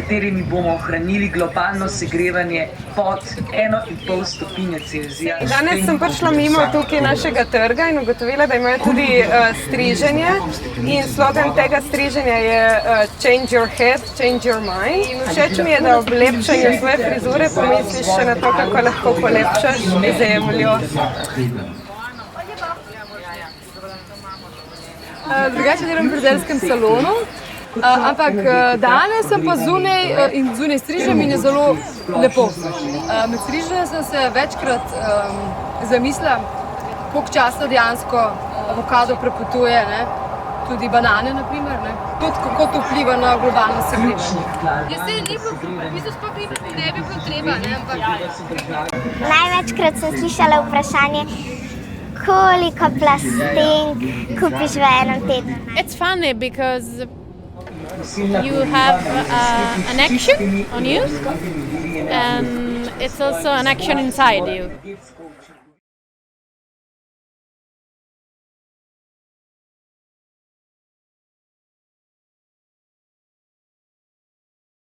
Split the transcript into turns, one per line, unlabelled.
katerimi bomo ohranili globalno segrevanje pod 1,5 stopinje Celzija.
Danes sem prišla mimo tukaj našega trga in ugotovila, da imajo tudi striženje. In slogan tega striženja je Change your head, change your mind. In všeč mi je, da ob lepšanju svoje frizure pomisliš še na to, kako lahko polepšaš zemljo.
Drugače delam v frizerskem salonu. Ampak danes sem pa zunaj in zunaj strižem in je zelo lepo. Med striženjem sem se večkrat zamislila, koliko časa dejansko avokado prepotuje, ne? Tudi banane na primer, ne? Tudi kako to vpliva na globalno segrevanje. Jaz se ni bilo, v bistvu sploh ne bi bilo treba, ne? Ampak...
Največkrat sem slišala vprašanje, koliko plastink kupiš v enem tednu.
It's funny because you have an action on you and it's also an action inside you.